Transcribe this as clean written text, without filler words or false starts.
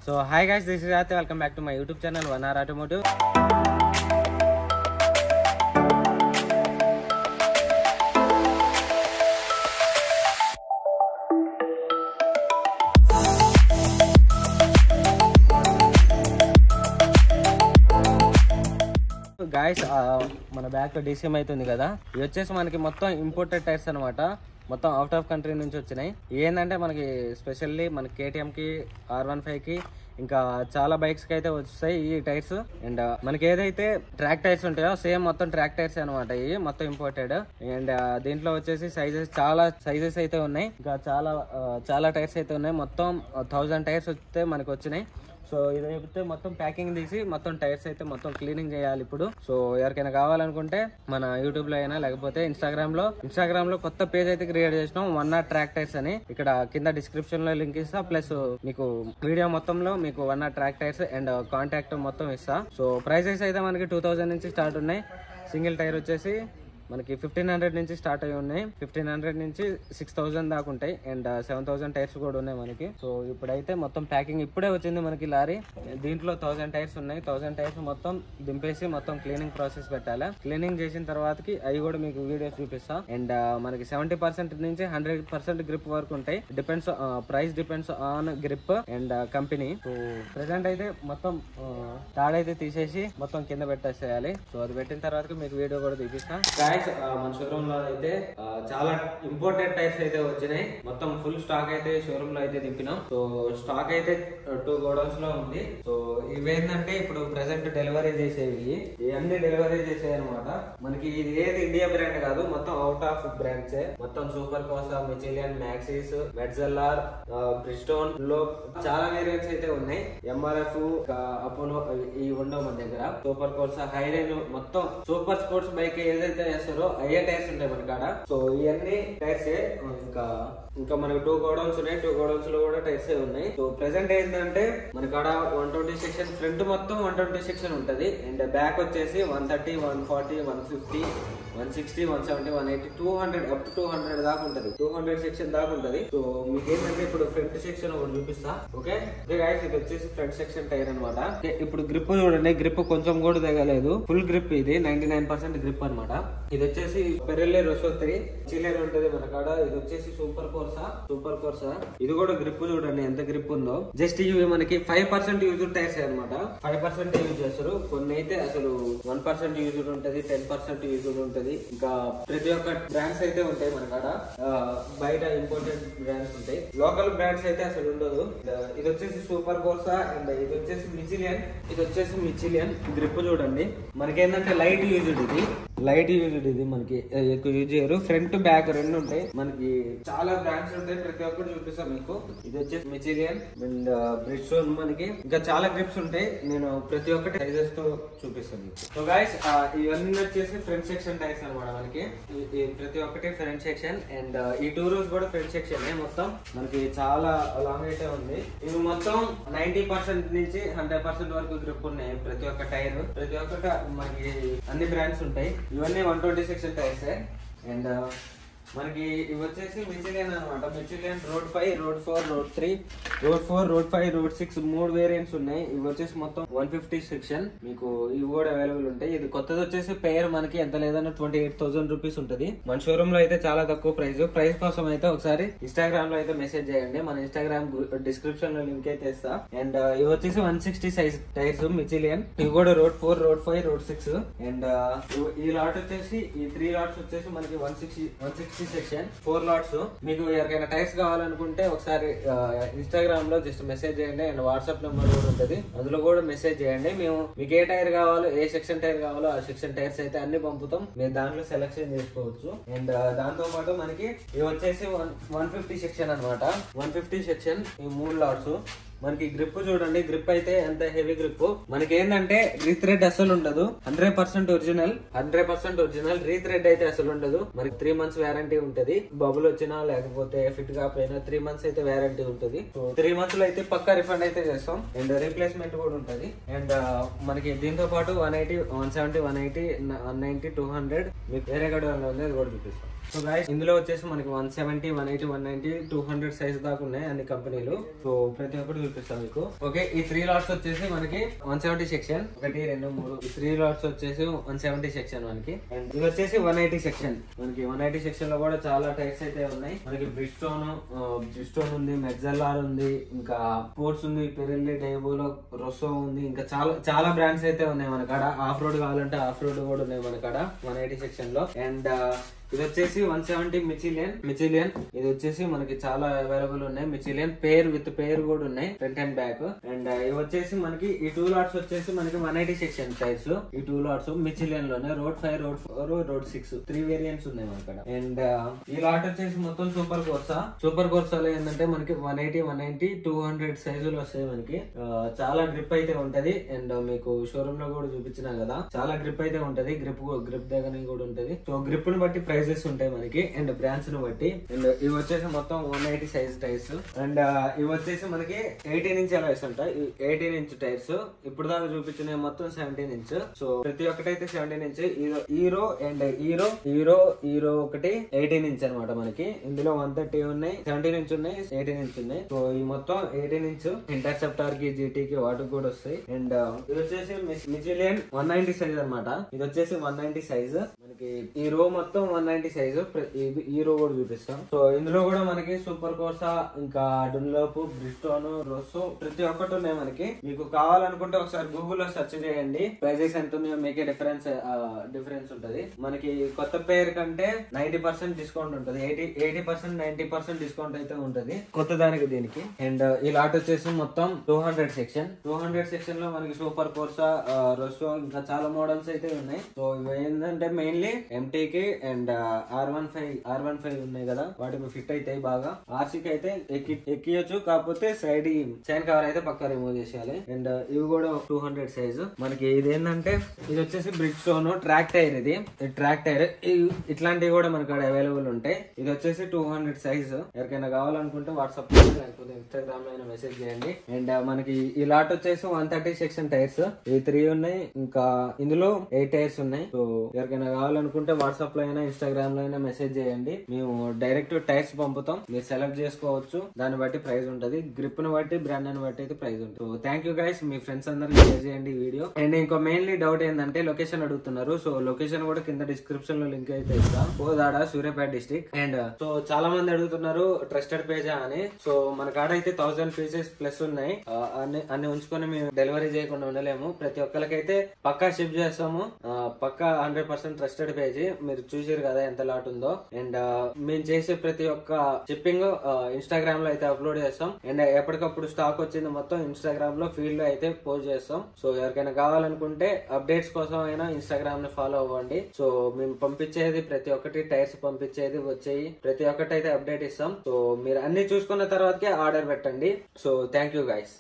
So hi guys, this is Rati. Welcome back to my YouTube channel 1R Automotive. Guys మన back లో DCM అవుతుంది కదా, ఇది వచ్చేసి మనకి మొత్తం ఇంపోర్టెడ్ టైర్స్ అనమాట. మొత్తం అవుట్ ఆఫ్ కంట్రీ నుంచి వచ్చినాయి. ఏంటంటే మనకి స్పెషల్లీ మన KTM కి R15 కి ఇంకా చాలా బైక్స్ కి అయితే వస్తాయి ఈ టైర్స్. అండ్ మనకి ఏదైతే ట్రాక్ టైర్స్ ఉంటాయో సేమ్ మొత్తం ట్రాక్ టైర్స్ అనమాట. ఇవి మొత్తం ఇంపోర్టెడ్. అండ్ దీంట్లో వచ్చేసి చాలా సైజెస్ అయితే ఉన్నాయి. ఇంకా చాలా టైర్స్ అయితే ఉన్నాయి. మొత్తం 1000 టైర్స్ వస్తే మనకి వచ్చినాయి. సో ఇదైతే మొత్తం ప్యాకింగ్ తీసి మొత్తం టైర్స్ అయితే మొత్తం క్లీనింగ్ చేయాలి ఇప్పుడు. సో ఎవరికైనా కావాలనుకుంటే మన యూట్యూబ్ లో అయినా లేకపోతే ఇన్స్టాగ్రామ్ లో కొత్త పేజ్ అయితే క్రియేట్ చేసినాం, 1R ట్రాక్ టైర్స్ అని. ఇక్కడ కింద డిస్క్రిప్షన్ లో లింక్ ఇస్తా, ప్లస్ మీకు వీడియో మొత్తంలో మీకు 1R track tyres and contact మొత్తం ఇస్తా. సో ప్రైసెస్ అయితే మనకి 2000 నుంచి స్టార్ట్ ఉన్నాయి. సింగిల్ టైర్ వచ్చేసి మనకి 1500 నుంచి స్టార్ట్ అయి ఉన్నాయి. 1500 నుంచి 6000 దాకా ఉంటాయి. అండ్ 7000 టైర్స్ కూడా ఉన్నాయి మనకి. సో ఇప్పుడైతే మొత్తం ప్యాకింగ్ ఇప్పుడే వచ్చింది మనకి లారీ. దీంట్లో 1000 టైర్స్ ఉన్నాయి. 1000 టైర్స్ మొత్తం దింపేసి మొత్తం క్లీనింగ్ ప్రాసెస్ పెట్టాలి. క్లీనింగ్ చేసిన తర్వాతకి అవి కూడా మీకు వీడియోస్ చూపిస్తా. అండ్ మనకి 70% నుంచి 100% గ్రిప్ వరకు ఉంటాయి. Price depends on grip and company. So present అయితే మొత్తం తాడైతే తీసేసి మొత్తం కింద పెట్టేసేయాలి. సో అది పెట్టిన తర్వాత మీకు వీడియో కూడా చూపిస్తా. మన షోరూమ్ లో అయితే చాలా ఇంపోర్టెడ్ టైర్స్ అయితే వచ్చినాయి. మొత్తం ఫుల్ స్టాక్ అయితే షోరూమ్ లో అయితే దింపినాం. సో స్టాక్ అయితే 2 గోడౌన్స్ లో ఉంది. సో ఇవేంటంటే ఇప్పుడు ప్రెసెంట్ డెలివరీ చేసేవి, ఇవన్నీ డెలివరీ చేసేవి అనమాట. మనకి ఇది ఏది ఇండియా బ్రాండ్ కాదు, మొత్తం అవుట్ ఆఫ్ బ్రాండ్స్. మొత్తం సూపర్ కోసా, మిచిలియన్, మ్యాక్సిస్, మెడ్జెల్లార్, బ్రిస్టోన్ లో చాలా వేరియంట్స్ అయితే ఉన్నాయి. MRF, అపోలో ఇవి ఉండవు మన దగ్గర. సూపర్ కోసా, హైరేంజ్, మొత్తం సూపర్ స్పోర్ట్స్ బైక్ ఏదైతే చేస్తారో అయ్యే టైర్స్ ఉంటాయి మన కాడ. సో ఇవన్నీ టైర్స్ ఇంకా మనకి 2 గోడౌన్స్ ఉన్నాయి. 2 గోడౌన్స్ లో కూడా టైర్స్ ఉన్నాయి. సో ప్రెసెంట్ ఏంటంటే మన కాడ 120 సెక్షన్, ఫ్రంట్ మొత్తం 120 సెక్షన్ ఉంటది. అండ్ బ్యాక్ వచ్చేసి 130, 140, 150, 160, 170, 180, 200 అప్ టు 200 దాకా ఉంటది. 200 సెక్షన్ దాకా ఉంటది. సో మీకు ఏంటంటే ఇప్పుడు ఫ్రంట్ సెక్షన్ ఒకటి చూపిస్తా. ఓకే గైస్, ఇది వచ్చేసి ఫ్రంట్ సెక్షన్ టైర్ అనమాట. ఇప్పుడు గ్రిప్ చూడండి, గ్రిప్ కొంచెం కూడా తెగలేదు. ఫుల్ గ్రిప్, ఇది 99% గ్రిప్ అనమాట. ఇది వచ్చేసి పెరెల్లే రోసోత్రి చిల్లర్ ఉంటది మన కాడ. ఇది వచ్చేసి సూపర్ కోర్సా. ఇది కూడా గ్రిప్ చూడండి ఎంత గ్రిప్ ఉందో. జస్ట్ ఇవి మనకి 5% యూజ్డ్ టైర్స్ అనమాట. 5% యూజ్ చేస్తారు. కొన్ని అయితే అసలు 1% యూజ్డ్ ఉంటది, 10% యూజ్డ్ ఉంటది. ఇంకా ప్రతి ఒక్క బ్రాండ్స్ అయితే ఉంటాయి మన కాడ. బయట ఇంపోర్టెడ్ బ్రాండ్స్ ఉంటాయి, లోకల్ బ్రాండ్స్ అయితే అసలు ఉండదు. ఇది వచ్చేసి సూపర్ కోర్సా అండ్ ఇది వచ్చేసి మిచిలియన్. గ్రిప్ చూడండి మనకేంటంటే లైట్ యూజ్డ్ ఇది మనకి ఎక్కువ యూజ్ చేయరు. ఫ్రంట్ బ్యాక్ రెండు ఉంటాయి మనకి. చాలా బ్రాండ్స్ ఉంటాయి, ప్రతి ఒక్కటి చూపిస్తాం మీకు. ఇది వచ్చేసి మిచిలియన్ అండ్ బ్రిడ్స్టోన్. మనకి ఇంకా చాలా గ్రిప్స్ ఉంటాయి, నేను ప్రతి ఒక్కటి సైజెస్ తో చూపిస్తాను మీకు. సో గైస్, ఇవన్నీ వచ్చేసి ఫ్రంట్ సెక్షన్ టైర్స్ అనమాట మనకి. ప్రతి ఒక్కటి ఫ్రంట్ సెక్షన్. అండ్ ఈ 2 రోస్ కూడా ఫ్రంట్ సెక్షన్. మొత్తం మనకి చాలా లాంగ్ అయితే ఉంది. ఇవి మొత్తం 90% నుంచి 100% వరకు గ్రిప్ ఉన్నాయి. ప్రతి ఒక్క టైర్, ప్రతి ఒక్కటి మనకి అన్ని బ్రాండ్స్ ఉంటాయి. ఇవన్నీ 120 సెక్షన్ టైర్స్. అండ్ మనకి ఇవి వచ్చేసి మిచిలియన్ అనమాట. Michelin road 5, road 4, road 3, road 4, road 5, road 6 3 variants ఉన్నాయి. ఇవి వచ్చేసి మొత్తం 150 సెక్షన్. మీకు ఇవి కూడా అవైలబుల్ ఉంటాయి. ఇది కొత్తది వచ్చేసి పేర్ మనకి ఎంత లేదన్నా 28,000 రూపీస్ ఉంటుంది. మన షోరూమ్ లో అయితే చాలా తక్కువ ప్రైస్ కోసం అయితే ఒకసారి ఇన్స్టాగ్రామ్ లో అయితే మెసేజ్ చేయండి. మన ఇన్స్టాగ్రామ్ డిస్క్రిప్షన్ లో లింక్ అయితే ఇస్తా. అండ్ ఇవి వచ్చేసి 160 సైజ్ టైర్స్ మిచిలియన్. ఇవి కూడా రోడ్ 4, రోడ్ 5, రోడ్ 6. అండ్ ఈ లాట్ వచ్చేసి, ఈ 3 లాట్స్ వచ్చేసి మనకి 160 సెక్షన్ 4 లాట్స్. మీకు ఎవరికైనా టైర్స్ కావాలనుకుంటే ఒకసారి ఇన్స్టాగ్రామ్ లో జస్ట్ మెసేజ్ చేయండి. అండ్ వాట్సాప్ నెంబర్ కూడా ఉంటుంది, అందులో కూడా మెసేజ్ చేయండి. మేము మీకు ఏ టైర్ కావాలో, ఏ సెక్షన్ టైర్ కావాలో ఆ సెక్షన్ టైర్స్ అయితే అన్ని పంపుతాం. మీరు దాంట్లో సెలెక్షన్ చేసుకోవచ్చు. అండ్ దాంతో పాటు మనకి ఇవి వచ్చేసి 150 సెక్షన్ అనమాట. 150 సెక్షన్ ఈ 3 లాట్స్. మనకి గ్రిప్ చూడండి, గ్రిప్ అయితే ఎంత హెవీ గ్రిప్. మనకి ఏంటంటే రీథ్రెడ్ అసలు ఉండదు. 100% ఒరిజినల్. రీథ్రెడ్ అయితే అసలు ఉండదు. మనకి 3 months వ్యారంటీ ఉంటది. బబుల్ వచ్చినా లేకపోతే ఫిట్ కాకపోయినా 3 months అయితే వ్యారంటీ ఉంటది. సో 3 months లో అయితే పక్కా రిఫండ్ అయితే చేస్తాం. అండ్ రీప్లేస్మెంట్ కూడా ఉంటది. అండ్ మనకి దీంతో పాటు 180, 170, 180, 190, 200 మీకు వేరే గడ ఉంది, అది కూడా చూపిస్తాం. సో గైస్ ఇందులో వచ్చేసి మనకి 170, 180, 190, 200 సైజ్ దాకా ఉన్నాయి అన్ని కంపెనీలు. సో ప్రతి ఒక్కటి చూపిస్తాను మీకు. ఓకే, ఈ 3 లాట్స్ వచ్చేసి మనకి 170 సెక్షన్, 1, 2, 3. ఈ 3 లాట్స్ వచ్చేసి 170 సెక్షన్ మనకి. అండ్ ఇది వచ్చేసి 180 సెక్షన్. మనకి 180 సెక్షన్ లో కూడా చాలా టైర్స్ అయితే ఉన్నాయి. మనకి బ్రిస్టోన్ ఉంది, మెడ్జల్లార్ ఉంది, ఇంకా స్పోర్ట్స్ ఉంది, పెరిల్లీ, డైబోలో, రొసో ఉంది. ఇంకా చాలా బ్రాండ్స్ అయితే ఉన్నాయి మన కాడ. ఆఫ్ రోడ్ కావాలంటే ఆఫ్ రోడ్ కూడా ఉన్నాయి మన కాడ 180 సెక్షన్ లో. అండ్ ఇది వచ్చేసి 170 మిచిలియన్. ఇది వచ్చేసి మనకి చాలా అవైలబుల్ ఉన్నాయి. మిచిలియన్ విత్ పేర్ కూడా ఉన్నాయి, ఫ్రంట్ అండ్ బ్యాక్. అండ్ ఇవి వచ్చేసి మనకి ఈ 2 లాట్స్ వచ్చేసి మనకి 180 సెక్షన్ టైర్స్. ఈ 2 లాట్స్ మిచిలియన్ లోనే రోడ్ 5, రోడ్ 4, రోడ్ 6 3 వేరియంట్స్ ఉన్నాయి మనక్కడ. అండ్ ఈ లాట్ వచ్చేసి మొత్తం సూపర్ కోర్సాలో ఏంటంటే మనకి 180, 190, 200 సైజులు వస్తాయి మనకి. చాలా గ్రిప్ అయితే ఉంటది. అండ్ మీకు షోరూమ్ లో కూడా చూపించినా కదా, చాలా గ్రిప్ అయితే ఉంటది. గ్రిప్ దగ్గర కూడా ఉంటది. సో గ్రిప్ ని బట్టి ప్రైజెస్ ఉంటాయి మనకి, అండ్ బ్రాండ్స్ ను బట్టి. అండ్ ఇవి వచ్చేసి మొత్తం 180 సైజ్ టైర్స్. అండ్ ఇవి వచ్చేసి మనకి 18 ఇంచ్ అలైస్ ఉంటాయి. 18 ఇంచ్ టైర్స్. ఇప్పుడు దాకా చూపించిన మొత్తం 17 ఇంచ్. సో ప్రతి ఒక్కటైతే 17 ఇంచ్. హీరో అండ్ హీరో ఒకటి 18 ఇంచ్ అనమాట మనకి. ఇందులో 130 ఉన్నాయి, 17 ఇంచ్ ఉన్నాయి, 18 ఇంచ్ ఉన్నాయి. సో ఈ మొత్తం 18 ఇంచ్ ఇంటర్సెప్టార్ కి, జీటీ కి, వాటికి కూడా వస్తాయి. అండ్ ఇది వచ్చేసి మిచిలియన్ 190 సైజ్ అనమాట. ఇది వచ్చేసి 190 సైజ్ మనకి. ఈ రో మొత్తం 190 సైజు. ఈ రో కూడా చూపిస్తాం. సో ఇందులో కూడా మనకి సూపర్ కోర్సా, ఇంకా డున్లోప్, బ్రిస్టోన్, రోసో ప్రతి ఒక్కటి ఉన్నాయి మనకి. మీకు కావాలనుకుంటే ఒకసారి గూగుల్లో సెర్చ్ చేయండి, ప్రైజెస్ ఎంత ఉన్నాయో మీకే డిఫరెన్స్ ఉంటది. మనకి కొత్త పేరు కంటే 90% డిస్కౌంట్ ఉంటది. 80%, 90% డిస్కౌంట్ అయితే ఉంటది కొత్త దానికి దీనికి. అండ్ ఈ లాట్ వచ్చేసి మొత్తం 200 సెక్షన్ లో మనకి సూపర్ కోర్సా, రోసో ఇంకా చాలా మోడల్స్ అయితే ఉన్నాయి. సో ఇవి ఏంటంటే మెయిన్లీ ఎంటీకి అండ్ R15 ఉన్నాయి కదా, వాటికి ఫిట్ అవుతాయి బాగా. ఆర్సీకి అయితే ఎక్కియచ్చు, కాకపోతే సైడ్ చైన్ కవర్ అయితే పక్కా రిమూవ్ చేసేయాలి. అండ్ ఇవి కూడా 200 సైజు మనకి. ఇది ఏంటంటే ఇది వచ్చేసి బ్రిడ్స్టోన్ ట్రాక్ టైర్. ఇది ట్రాక్ టైర్. ఇట్లాంటివి కూడా మనకి అవైలబుల్ ఉంటాయి. ఇది వచ్చేసి 200 సైజు. ఎవరికైనా కావాలనుకుంటే వాట్సాప్ లేకపోతే ఇన్స్టాగ్రామ్ లో మెసేజ్ చేయండి. అండ్ మనకి ఈ లాట్ వచ్చేసి 130 సెక్షన్ టైర్స్. ఇవి 3 ఉన్నాయి, ఇంకా ఇందులో 8 టైర్స్ ఉన్నాయి. సో ఎవరికైనా కావాలనుకుంటే వాట్సాప్ లో అయినా ఇన్స్టాగ్రామ్ లో అయినా మెసేజ్ చేయండి. మేము డైరెక్ట్ టైర్స్ పంపుతాం. మీరు సెలెక్ట్ చేసుకోవచ్చు. దాన్ని బట్టి ప్రైస్ ఉంటది. గ్రిప్ ని బట్టి, బ్రాండ్ ని బట్టి అయితే ప్రైస్ ఉంటుంది. So thank you guys. Me friends అందరికి షేర్ చేయండి ఈ వీడియో. అండ్ ఇంకో మెయిన్లీ డౌట్ ఏంటంటే లొకేషన్ అడుగుతున్నారు. సో లొకేషన్ కూడా కింద డిస్క్రిప్షన్ లో లింక్ అయితే ఇస్తాం. Kodad, Suryapet district. And so చాలా మంది అడుగుతున్నారు ట్రస్టెడ్ పేజా అని. సో మన కాడ అయితే 1000 పీసెస్ ప్లస్ ఉన్నాయి. అన్ని ఉంచుకొని మేము డెలివరీ చేయకుండా ఉండలేము. ప్రతి ఒక్కరికైతే పక్కా షిప్ చేస్తాము. పక్కా 100% ట్రస్టెడ్ పేజీ. మీరు చూసారు కదా ఎంత లాట్ ఉందో. అండ్ మేము చేసే ప్రతి ఒక్క షిప్పింగ్ ఇన్స్టాగ్రామ్ లో అయితే అప్లోడ్ చేస్తాం. అండ్ ఎప్పటికప్పుడు స్టాక్ వచ్చింది మొత్తం ఇన్స్టాగ్రామ్ లో ఫీల్డ్ లో అయితే పోస్ట్ చేస్తాం. సో ఎవరికైనా కావాలనుకుంటే అప్డేట్స్ కోసం అయినా ఇన్స్టాగ్రామ్ ని ఫాలో అవ్వండి. సో మేము పంపించేది ప్రతి ఒక్కటి, టైర్స్ పంపించేది వచ్చేయి ప్రతి ఒక్కటి అయితే అప్డేట్ ఇస్తాం. సో మీరు అన్ని చూసుకున్న తర్వాతకే ఆర్డర్ పెట్టండి. So thank you guys.